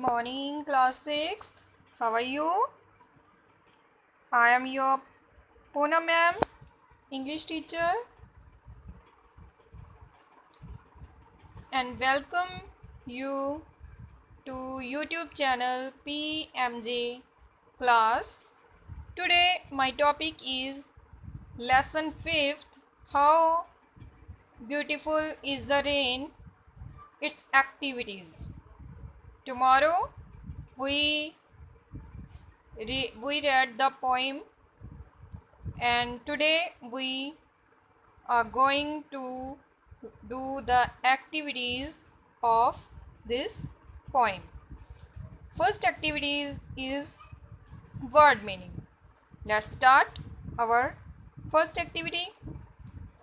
morning, class 6. How are you? I am your Poonam ma'am, English teacher, and welcome you to YouTube channel PMJ class. Today my topic is lesson 5th. How beautiful is the rain? Its activities. Tomorrow we read the poem, and today we are going to do the activities of this poem. First activity is word meaning. Let's start our first activity.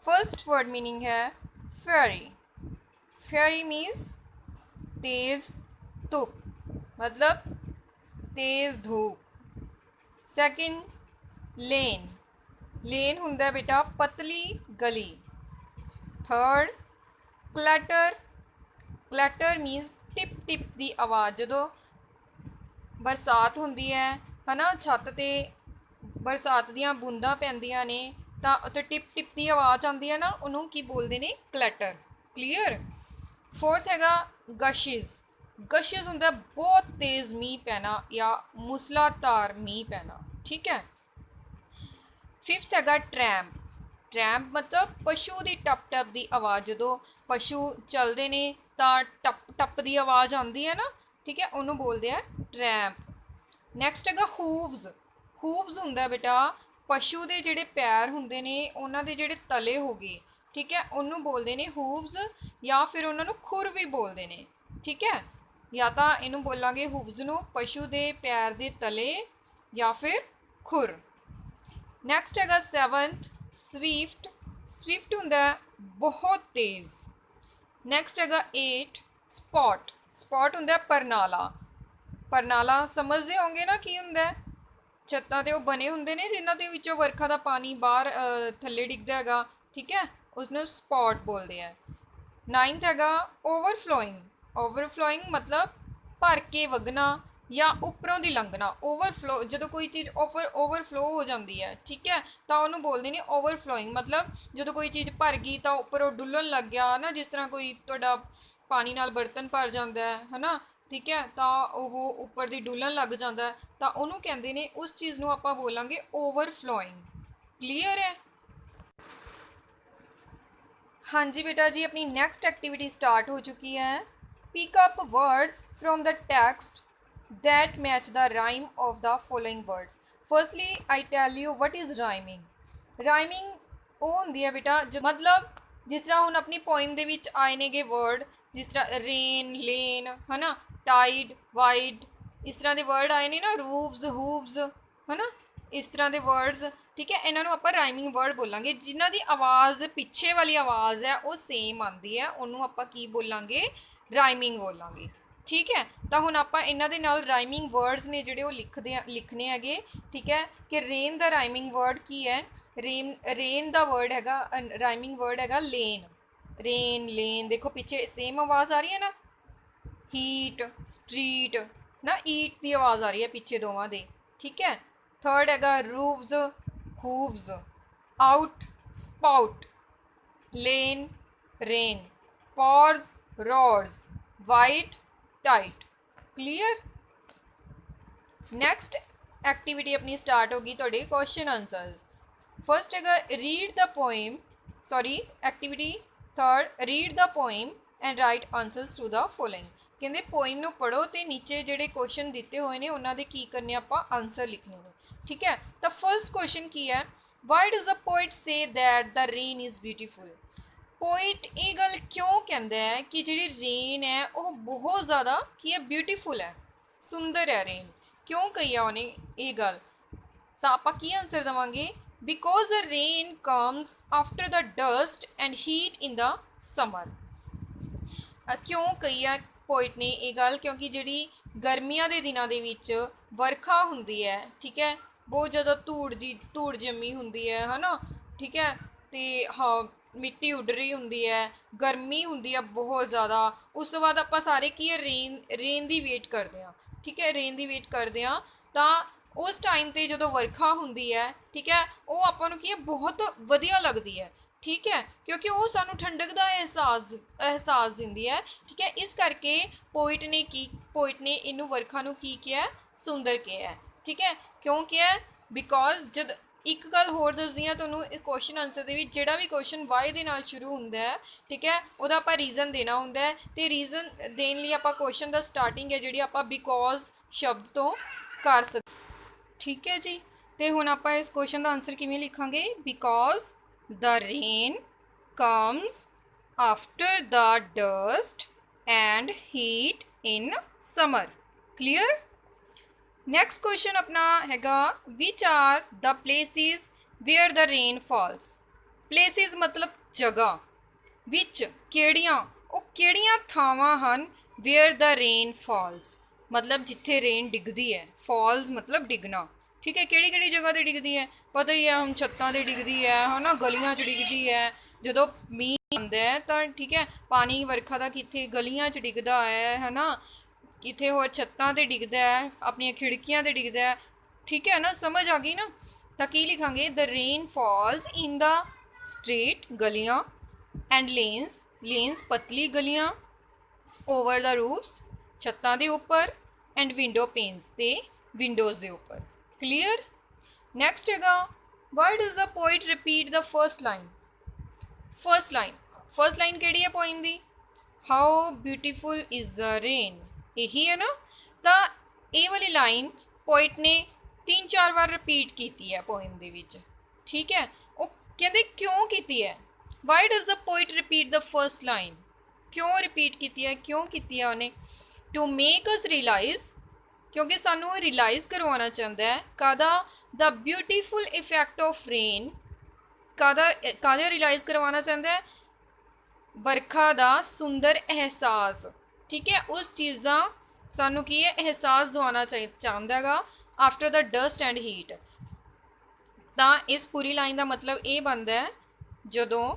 First word meaning है fairy. Fairy means तेज धूप, मतलब तेज धूप. Second लेन. लेन हुंदा है बेटा पतली गली. Third clatter. Clatter means टिप टिप दी आवाज़. जो बरसात हुंदी है ना, छत ते बरसात दियां बूंदां पैंदियां ने तां उत्ते टिप टिप दी आवाज़ आती है ना, उन्होंने की बोलते हैं क्लैटर. क्लीयर. फोर्थ हैगा गशिज. गशिज हुंदा बहुत तेज़ मीह पैना या मूसलाधार मीह पैना. ठीक है. फिफ्थ हैगा ट्रैम्प. ट्रैम्प मतलब पशु की टप टप की आवाज़. जो पशु चलते ने तां टप टप की आवाज़ आती है ना, ठीक है, उन्होंने बोलते हैं ट्रैम्प. नैक्सट हैगा हूव्स. हूव्स हुंदा बेटा पशु के जोड़े पैर हुंदे ने उन्हां दे जोड़े तले हो गए. ठीक है, उन्होंने बोलते हैं हूव्स, या फिर उन्होंने खुर भी बोलते हैं. ठीक है, या तो इनू बोलांगे हूव्स नू पशु के पैर के तले या फिर खुर. नैक्सट हैगा सैवंथ स्विफ्ट. स्विफ्ट हुंदा बहुत तेज़. नैक्सट हैगा 8 स्पॉट. स्पॉट हुंदा परनाला. परनाला समझते होंगे ना की हुंदा. छत्तां ते वो बने हुंदे ने जिन्हां दे विचों वर्खा का पानी बाहर थल्ले डिगदा हैगा. ठीक है, उसनूं स्पॉट बोलते हैं. नाइनथ हैगा ओवरफ्लोइंग. ओवरफ्लोइंग मतलब भर के वगना या उपरों दी लंघना. ओवरफ्लो जो कोई चीज़ ओवरफ्लो हो जाती है, ठीक है, तो उन्होंने बोलते हैं ओवरफ्लोइंग. मतलब जो कोई चीज़ भर गई तो उपरों डुलन लग गया ना, जिस तरह कोई तुहाडा पानी नाल बर्तन भर जाता है ना, ठीक है, तो वह उपर दी डुलन लग जाता है, तो उन्होंने कहते हैं उस चीज़ को आप बोलांगे ओवरफ्लोइंग. क्लीयर है. हाँ जी बेटा जी, अपनी नेक्स्ट एक्टिविटी स्टार्ट हो चुकी है. Pick up words from the text that match the rhyme of the following words. Firstly, I tell you what is rhyming. Rhyming ਉਹ ਹੁੰਦੀ ਹੈ बेटा मतलब जिस तरह ਹੁਣ अपनी पोइम ਦੇ ਵਿੱਚ ਆਏ ਨੇਗੇ वर्ड, जिस तरह रेन लेन है ना, टाइड वाइड, इस तरह के वर्ड आए ने ना, रूव्स हूव्स है ना, इस तरह के वर्ड्स. ठीक है, इन्हों आप राइमिंग वर्ड बोलांगे. जिन्हों की आवाज़ पिछे वाली आवाज़ है वो सेम आती है, उन्होंने आप की बोलांगे राइमिंग बोलांगे. ठीक है, तो हुण आप इन्हां दे नाल राइमिंग वर्ड्स ने जिहड़े लिखने हैगे. ठीक है, कि रेन दा राइमिंग वर्ड की है. रेन दा वर्ड हैगा राइमिंग वर्ड हैगा लेन. रेन लेन देखो पीछे सेम आवाज़ आ रही है ना. हीट स्ट्रीट ना, ईट की आवाज़ आ रही है पीछे दोवां दे. ठीक है. थर्ड हैगा roofs hooves. Out spout. Lane rain. Pours roars. White tight. Clear. Next activity अपनी स्टार्ट होगी थोड़े क्वेश्चन आंसर्स. फर्स्ट हैगा read the poem. Sorry activity third read the poem and write answers to the following. कहते poem नू पढ़ो तो नीचे जोड़े क्वेश्चन दिते हुए हैं उन्होंने की करने आप आंसर लिखने ने. ठीक है, तो फर्स्ट क्वेश्चन की है why does the poet say that the rain is beautiful. Poet ये गल क्यों कहता है कि जी रेन है वह बहुत ज़्यादा की है ब्यूटीफुल है, सुंदर है रेन. क्यों कही है उन्हें ये गल, तो आप की आंसर देवांगे because the rain comes after the dust and heat in the summer. क्यों कही है पोइट ने ये गल, क्योंकि जी गर्मियों के दिनों के वर्खा होंगी है. ठीक है, बहुत ज़्यादा धूड़ जमी होंगी है ना. ठीक है, तो हाँ ਮਿੱਟੀ ਉੱਡ ਰਹੀ ਹੁੰਦੀ ਹੈ, ਗਰਮੀ ਹੁੰਦੀ ਹੈ ਬਹੁਤ ਜ਼ਿਆਦਾ, ਉਸ ਤੋਂ ਬਾਅਦ ਆਪਾਂ ਸਾਰੇ ਕੀ ਹੈ ਰੇਨ ਦੀ ਵੇਟ ਕਰਦੇ ਹਾਂ, ਠੀਕ ਹੈ, ਰੇਨ ਦੀ ਵੇਟ ਕਰਦੇ ਹਾਂ। ਤਾਂ ਉਸ ਟਾਈਮ 'ਤੇ ਜਦੋਂ ਵਰਖਾ ਹੁੰਦੀ ਹੈ, ਠੀਕ ਹੈ, ਉਹ ਆਪਾਂ ਨੂੰ ਕੀ ਹੈ ਬਹੁਤ ਵਧੀਆ ਲੱਗਦੀ ਹੈ, ਠੀਕ ਹੈ, ਕਿਉਂਕਿ ਉਹ ਸਾਨੂੰ ਠੰਡਕ ਦਾ ਅਹਿਸਾਸ ਦਿੰਦੀ ਹੈ, ਠੀਕ ਹੈ। ਇਸ ਕਰਕੇ ਪੋਇਟ ਨੇ ਇਹਨੂੰ ਵਰਖਾ ਨੂੰ ਕੀ ਕਿਹਾ, ਸੁੰਦਰ ਕਿਹਾ, ਠੀਕ ਹੈ। ਕਿਉਂ ਕਿਹਾ? ਬਿਕੋਜ਼ ਜਦ ਇੱਕ ਗੱਲ ਹੋਰ ਦੱਸਦੀ ਹਾਂ ਤੁਹਾਨੂੰ ਕੁਐਸਚਨ ਆਨਸਰ ਦੇ ਵਿੱਚ, ਜਿਹੜਾ ਵੀ ਕੁਐਸਚਨ ਵਾਈ ਦੇ ਨਾਲ ਸ਼ੁਰੂ ਹੁੰਦਾ ਹੈ, ਠੀਕ ਹੈ, ਉਹਦਾ ਆਪਾਂ ਰੀਜ਼ਨ ਦੇਣਾ ਹੁੰਦਾ ਹੈ, ਤੇ ਰੀਜ਼ਨ ਦੇਣ ਲਈ ਆਪਾਂ ਕੁਐਸਚਨ ਦਾ ਸਟਾਰਟਿੰਗ ਹੈ ਜਿਹੜੀ ਆਪਾਂ ਬਿਕੋਜ਼ ਸ਼ਬਦ ਤੋਂ ਕਰ ਸਕਦੇ, ਠੀਕ ਹੈ ਜੀ। ਤੇ ਹੁਣ ਆਪਾਂ ਇਸ ਕੁਐਸਚਨ ਦਾ ਆਨਸਰ ਕਿਵੇਂ ਲਿਖਾਂਗੇ? Because the rain comes after the dust and heat in summer. Clear? Next question ਆਪਣਾ ਹੈਗਾ, which are the places where the rain falls. Places ਮਤਲਬ ਜਗ੍ਹਾ, ਵਿੱਚ ਕਿਹੜੀਆਂ, ਉਹ ਕਿਹੜੀਆਂ ਥਾਵਾਂ ਹਨ ਵੇਅਰ ਦ ਰੇਨ ਫਾਲਸ, ਮਤਲਬ ਜਿੱਥੇ ਰੇਨ ਡਿੱਗਦੀ ਹੈ, ਫਾਲਸ ਮਤਲਬ ਡਿੱਗਣਾ, ਠੀਕ ਹੈ। ਕਿਹੜੀ ਕਿਹੜੀ ਜਗ੍ਹਾ 'ਤੇ ਡਿੱਗਦੀ ਹੈ? ਪਤਾ ਹੀ ਹੈ, ਹੁਣ ਛੱਤਾਂ 'ਤੇ ਡਿੱਗਦੀ ਹੈ, ਹੈ ਨਾ, ਗਲੀਆਂ 'ਚ ਡਿੱਗਦੀ ਹੈ, ਜਦੋਂ ਮੀਂਹ ਆਉਂਦਾ ਹੈ ਤਾਂ ਠੀਕ ਹੈ, ਪਾਣੀ ਵਰਖਾ ਦਾ ਕਿੱਥੇ ਗਲੀਆਂ 'ਚ ਡਿੱਗਦਾ ਹੈ ਨਾ, ਕਿਤੇ ਹੋਰ ਛੱਤਾਂ 'ਤੇ ਡਿੱਗਦਾ ਹੈ, ਆਪਣੀਆਂ ਖਿੜਕੀਆਂ 'ਤੇ ਡਿੱਗਦਾ ਹੈ, ਠੀਕ ਹੈ ਨਾ, ਸਮਝ ਆ ਗਈ ਨਾ। ਤਾਂ ਕੀ ਲਿਖਾਂਗੇ? The rain falls in the street, ਗਲੀਆਂ, ਐਂਡ ਲੇਨਸ ਪਤਲੀ ਗਲੀਆਂ, ਓਵਰ ਦਾ ਰੂਫਸ, ਛੱਤਾਂ ਦੇ ਉੱਪਰ, ਐਂਡ ਵਿੰਡੋ ਪੇਨਸ, ਤੇ ਵਿੰਡੋਜ਼ ਦੇ ਉੱਪਰ। ਕਲੀਅਰ? ਨੈਕਸਟ ਹੈਗਾ, why does the poet repeat the first line. First line ਕਿਹੜੀ ਹੈ ਪੋਇਮ ਦੀ? How beautiful is the rain, ਇਹੀ ਹੈ ਨਾ। ਤਾਂ ਇਹ ਵਾਲੀ ਲਾਈਨ ਪੋਇਟ ਨੇ 3-4 ਵਾਰ ਰਿਪੀਟ ਕੀਤੀ ਹੈ ਪੋਇਮ ਦੇ ਵਿੱਚ, ਠੀਕ ਹੈ। ਉਹ ਕਹਿੰਦੇ ਕਿਉਂ ਕੀਤੀ ਹੈ? Why does the poet repeat the first line, ਕਿਉਂ ਰਿਪੀਟ ਕੀਤੀ ਹੈ, ਕਿਉਂ ਕੀਤੀ ਹੈ ਉਹਨੇ? ਟੂ ਮੇਕ ਅਸ ਰਿਅਲਾਈਜ਼, ਕਿਉਂਕਿ ਸਾਨੂੰ ਰਿਅਲਾਈਜ਼ ਕਰਵਾਉਣਾ ਚਾਹੁੰਦਾ ਹੈ, ਕਾਹਦਾ? ਦ ਬਿਊਟੀਫੁਲ ਇਫੈਕਟ ਆਫ ਰੇਨ, ਕਾਹਦਾ ਰਿਅਲਾਈਜ਼ ਕਰਵਾਉਣਾ ਚਾਹੁੰਦਾ ਹੈ? ਵਰਖਾ ਦਾ ਸੁੰਦਰ ਅਹਿਸਾਸ, ਠੀਕ ਹੈ, ਉਸ ਚੀਜ਼ ਦਾ ਸਾਨੂੰ ਕੀ ਹੈ, ਅਹਿਸਾਸ ਦਿਵਾਉਣਾ ਚਾਹੁੰਦਾ ਹੈਗਾ, after the dust and heat. ਤਾਂ ਇਸ ਪੂਰੀ ਲਾਈਨ ਦਾ ਮਤਲਬ ਇਹ ਬਣਦਾ ਹੈ, ਜਦੋਂ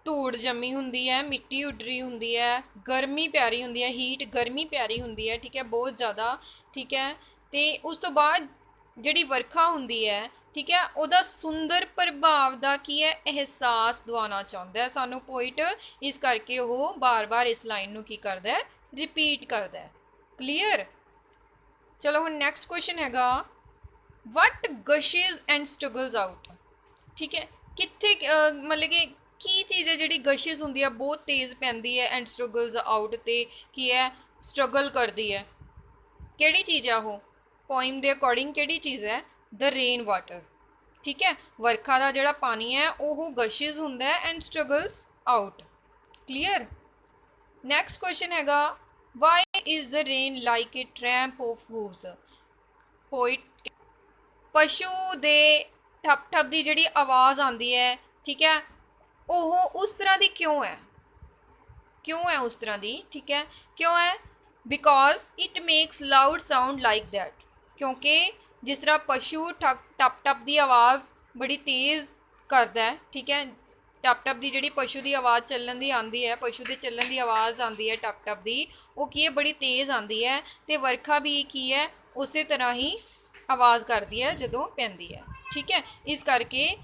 ਧੂੜ ਜੰਮੀ ਹੁੰਦੀ ਹੈ, ਮਿੱਟੀ ਉੱਡ ਰਹੀ ਹੁੰਦੀ ਹੈ, ਗਰਮੀ ਪਿਆਰੀ ਹੁੰਦੀ ਹੈ, ਹੀਟ ਗਰਮੀ ਪਿਆਰੀ ਹੁੰਦੀ ਹੈ, ਠੀਕ ਹੈ, ਬਹੁਤ ਜ਼ਿਆਦਾ, ਠੀਕ ਹੈ, ਤੇ ਉਸ ਤੋਂ ਬਾਅਦ ਜਿਹੜੀ ਵਰਖਾ ਹੁੰਦੀ ਹੈ, ਠੀਕ ਹੈ, ਉਹਦਾ ਸੁੰਦਰ ਪ੍ਰਭਾਵ ਦਾ ਕੀ ਹੈ, ਅਹਿਸਾਸ ਦਿਵਾਉਣਾ ਚਾਹੁੰਦਾ ਹੈ ਸਾਨੂੰ ਪੋਇਟ, ਇਸ ਕਰਕੇ ਉਹ ਬਾਰ-ਬਾਰ ਇਸ ਲਾਈਨ ਨੂੰ ਕੀ ਕਰਦਾ ਹੈ, ਰਿਪੀਟ ਕਰਦਾ ਹੈ। ਕਲੀਅਰ? ਚਲੋ ਹੁਣ ਨੈਕਸਟ ਕੁਐਸਚਨ ਹੈਗਾ, ਵਟ ਗਸ਼ਿਜ਼ ਐਂਡ ਸਟਰਗਲਸ ਆਊਟ, ਠੀਕ ਹੈ, ਕਿੱਥੇ ਮਤਲਬ ਕਿ ਕੀ ਚੀਜ਼ ਹੈ ਜਿਹੜੀ ਗਸ਼ਿਜ਼ ਹੁੰਦੀ ਹੈ, ਬਹੁਤ ਤੇਜ਼ ਪੈਂਦੀ ਹੈ, ਐਂਡ ਸਟਰਗਲਸ ਆਊਟ, ਤੇ ਕੀ ਹੈ, ਸਟਰਗਲ ਕਰਦੀ ਹੈ, ਕਿਹੜੀ ਚੀਜ਼ ਆ ਉਹ? ਪੋਇਮ ਦੇ ਅਕੋਰਡਿੰਗ ਕਿਹੜੀ ਚੀਜ਼ ਹੈ? ਦ ਰੇਨ ਵਾਟਰ, ਠੀਕ ਹੈ, ਵਰਖਾ ਦਾ ਜਿਹੜਾ ਪਾਣੀ ਹੈ ਉਹ ਗਸ਼ਿਜ਼ ਹੁੰਦਾ ਹੈ and struggles out. Clear? Next question ਹੈਗਾ, why is the rain like a tramp of hooves. Poet ਪਸ਼ੂ ਦੇ ਠੱਪ ਠੱਪ ਦੀ ਜਿਹੜੀ ਆਵਾਜ਼ ਆਉਂਦੀ ਹੈ, ਠੀਕ ਹੈ, ਉਹ ਉਸ ਤਰ੍ਹਾਂ ਦੀ ਕਿਉਂ ਹੈ? ਕਿਉਂ ਹੈ ਉਸ ਤਰ੍ਹਾਂ ਦੀ, ਠੀਕ ਹੈ, ਕਿਉਂ ਹੈ? Because it makes loud sound like that, ਕਿਉਂਕਿ ਜਿਸ ਤਰ੍ਹਾਂ ਪਸ਼ੂ ਟੱਪ ਟੱਪ ਦੀ ਆਵਾਜ਼ ਬੜੀ ਤੇਜ਼ ਕਰਦਾ ਹੈ, ਠੀਕ ਹੈ, ਟੱਪ ਟੱਪ ਦੀ ਜਿਹੜੀ ਪਸ਼ੂ ਦੀ ਆਵਾਜ਼ ਚੱਲਣ ਦੀ ਆਉਂਦੀ ਹੈ, ਪਸ਼ੂ ਦੇ ਚੱਲਣ ਦੀ ਆਵਾਜ਼ ਆਉਂਦੀ ਹੈ ਟੱਪ ਟੱਪ ਦੀ, ਉਹ ਕੀ ਹੈ, ਬੜੀ ਤੇਜ਼ ਆਉਂਦੀ ਹੈ, ਤੇ ਵਰਖਾ ਵੀ ਕੀ ਹੈ, ਉਸੇ ਤਰ੍ਹਾਂ ਹੀ ਆਵਾਜ਼ ਕਰਦੀ ਹੈ ਜਦੋਂ ਪੈਂਦੀ ਹੈ, ਠੀਕ ਹੈ। ਇਸ ਕਰਕੇ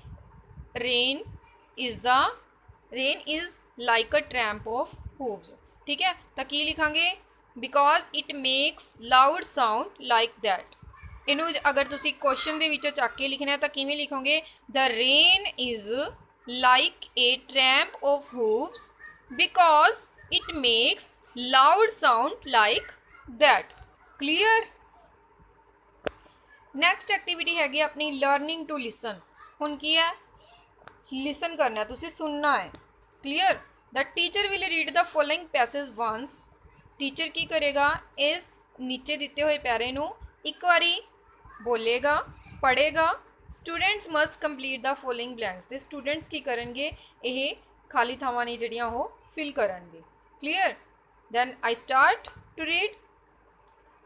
rain is like a tramp of hooves, ਠੀਕ ਹੈ। ਤਾਂ ਕੀ ਲਿਖਾਂਗੇ? Because it makes loud sound like that. ਇਹਨੂੰ ਅਗਰ ਤੁਸੀਂ ਕੁਐਸਚਨ ਦੇ ਵਿੱਚੋਂ ਚੱਕ ਕੇ ਲਿਖਣਾ ਤਾਂ ਕਿਵੇਂ ਲਿਖੋਗੇ? The rain is like a tramp of hooves because it makes loud sound like that. Clear? Next activity ਹੈਗੀ ਆਪਣੀ ਲਰਨਿੰਗ ਟੂ ਲਿਸਨ। ਹੁਣ ਕੀ ਹੈ? ਲਿਸਨ ਕਰਨਾ, ਤੁਸੀਂ ਸੁਣਨਾ ਹੈ। Clear? The teacher will read the following passage once. Teacher ਕੀ ਕਰੇਗਾ? ਇਸ ਨੀਚੇ ਦਿੱਤੇ ਹੋਏ ਪੈਰੇ ਨੂੰ ਇੱਕ ਵਾਰੀ ਬੋਲੇਗਾ, ਪੜ੍ਹੇਗਾ। Students must complete the following blanks. ਤੇ ਸਟੂਡੈਂਟਸ ਕੀ ਕਰਨਗੇ? ਇਹ ਖਾਲੀ ਥਾਵਾਂ ਨੇ ਜਿਹੜੀਆਂ ਉਹ ਫਿਲ ਕਰਨਗੇ। Clear? Then I start to read.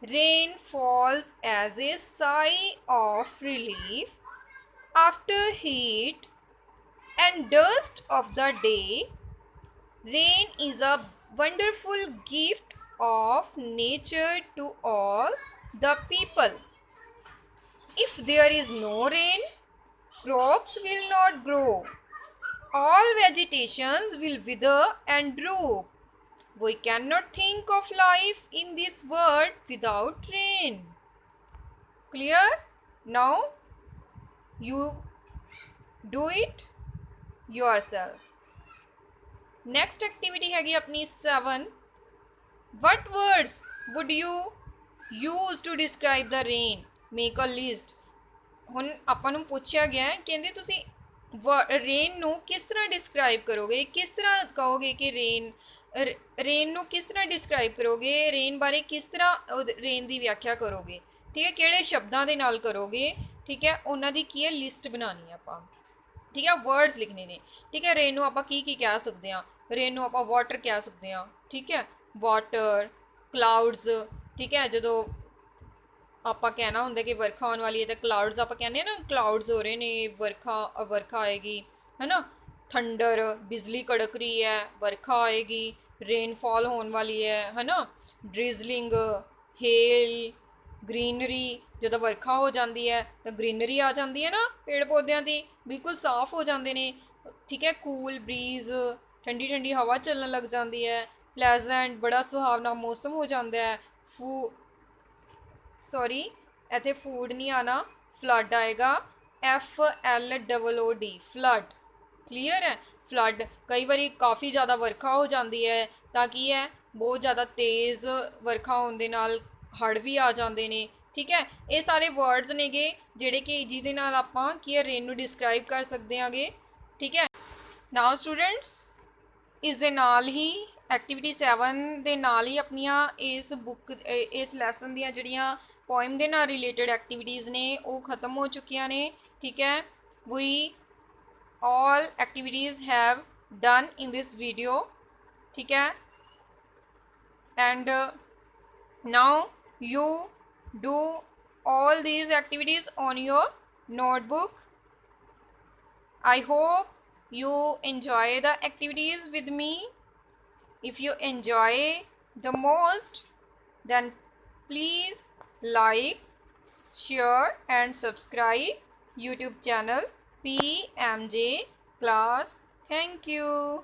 Rain falls as a sigh of relief after heat and dust of the day. Rain is a wonderful gift of nature to all the people. If there is no rain, crops will not grow. All vegetations will wither and droop. We cannot think of life in this world without rain. Clear? Now you do it yourself. Next activity हैगी अपनी 7. What words would you use to describe the rain? Make a list. ਹੁਣ ਆਪਾਂ ਨੂੰ ਪੁੱਛਿਆ ਗਿਆ ਹੈ ਕਹਿੰਦੇ ਤੁਸੀਂ ਰੇਨ ਨੂੰ ਕਿਸ ਤਰ੍ਹਾਂ ਡਿਸਕ੍ਰਾਈਬ ਕਰੋਗੇ, ਕਿਸ ਤਰ੍ਹਾਂ ਕਹੋਗੇ ਕਿ ਰੇਨ ਨੂੰ ਕਿਸ ਤਰ੍ਹਾਂ ਡਿਸਕ੍ਰਾਈਬ ਕਰੋਗੇ, ਰੇਨ ਬਾਰੇ ਕਿਸ ਤਰ੍ਹਾਂ ਰੇਨ ਦੀ ਵਿਆਖਿਆ ਕਰੋਗੇ, ਠੀਕ ਹੈ, ਕਿਹੜੇ ਸ਼ਬਦਾਂ ਦੇ ਨਾਲ ਕਰੋਗੇ, ਠੀਕ ਹੈ, ਉਹਨਾਂ ਦੀ ਕੀ ਹੈ ਲਿਸਟ ਬਣਾਉਣੀ ਹੈ ਆਪਾਂ, ਠੀਕ ਹੈ, ਵਰਡਸ ਲਿਖਣੇ ਨੇ, ਠੀਕ ਹੈ। ਰੇਨ ਨੂੰ ਆਪਾਂ ਕੀ ਕਹਿ ਸਕਦੇ ਹਾਂ, ਰੇਨ ਨੂੰ ਆਪਾਂ ਵਾਟਰ ਕਹਿ ਸਕਦੇ ਹਾਂ, ਠੀਕ ਹੈ, ਵਾਟਰ, ਕਲਾਉਡਸ, ਠੀਕ ਹੈ, ਜਦੋਂ ਆਪਾਂ ਕਹਿਣਾ ਹੁੰਦਾ ਕਿ ਵਰਖਾ ਆਉਣ ਵਾਲੀ ਹੈ ਤਾਂ ਕਲਾਉਡਸ ਆਪਾਂ ਕਹਿੰਦੇ ਹਾਂ ਨਾ, ਕਲਾਉਡਸ ਹੋ ਰਹੇ ਨੇ, ਵਰਖਾ ਆਏਗੀ, ਹੈ ਨਾ। ਥੰਡਰ, ਬਿਜਲੀ ਕੜਕ ਰਹੀ ਹੈ, ਵਰਖਾ ਆਏਗੀ, ਰੇਨਫॉल ਹੋਣ ਵਾਲੀ ਹੈ ਨਾ। ਡ੍ਰਿਜ਼ਲਿੰਗ, ਹੇਲ, ਗ੍ਰੀਨਰੀ, ਜਦੋਂ ਵਰਖਾ ਹੋ ਜਾਂਦੀ ਹੈ ਤਾਂ ਗ੍ਰੀਨਰੀ ਆ ਜਾਂਦੀ ਹੈ ਨਾ, ਪੇੜ ਪੌਦਿਆਂ ਦੀ ਬਿਲਕੁਲ ਸਾਫ਼ ਹੋ ਜਾਂਦੇ ਨੇ, ਠੀਕ ਹੈ। ਕੂਲ ਬਰੀਜ਼, ਠੰਡੀ ਠੰਡੀ ਹਵਾ ਚੱਲਣ ਲੱਗ ਜਾਂਦੀ ਹੈ। ਪਲੈਜ਼ੈਂਟ, ਬੜਾ ਸੁਹਾਵਣਾ ਮੌਸਮ ਹੋ ਜਾਂਦਾ ਹੈ। ਸੌਰੀ ਇੱਥੇ ਫੂਡ ਨਹੀਂ ਆਣਾ, ਫਲੱਡ ਆਏਗਾ, FLOOD, ਫਲੱਡ। ਕਲੀਅਰ ਹੈ। ਫਲੱਡ, ਕਈ ਵਾਰੀ ਕਾफ़ी ज़्यादा ਵਰਖਾ ਹੋ ਜਾਂਦੀ ਹੈ ਤਾਂ ਕੀ ਹੈ, ਬਹੁਤ ਜ਼ਿਆਦਾ ਤੇਜ਼ ਵਰਖਾ ਹੋਣ ਦੇ ਨਾਲ ਹੜ੍ਹ ਵੀ ਆ ਜਾਂਦੇ ਨੇ, ਠੀਕ ਹੈ। ਇਹ ਸਾਰੇ ਵਰਡਸ ਨੇਗੇ ਜਿਹੜੇ ਕਿ ਜਿਹਦੇ ਨਾਲ ਆਪਾਂ ਕੀ ਹੈ ਰੇਨ ਨੂੰ ਡਿਸਕ੍ਰਾਈਬ ਕਰ ਸਕਦੇ ਹਾਂਗੇ, ਠੀਕ ਹੈ। ਨਾਓ ਸਟੂਡੈਂਟਸ, ਇਸ ਦੇ ਨਾਲ ਹੀ ਐਕਟੀਵਿਟੀ 7 ਦੇ ਨਾਲ ਹੀ ਆਪਣੀਆਂ ਇਸ ਲੈਸਨ ਦੀਆਂ ਜਿਹੜੀਆਂ ਪੋਇਮ ਦੇ ਨਾਲ ਰਿਲੇਟਡ ਐਕਟੀਵਿਟੀज़ ਨੇ ਉਹ ख़त्म ਹੋ ਚੁੱਕੀਆਂ ਨੇ, ਠੀਕ ਹੈ। ਵੀ all activities have done in this video, ठीक है, and now you do all these activities on your notebook. I hope you enjoy the activities with me. If you enjoy the most, then please like, share and subscribe YouTube channel PMJ Class. Thank you.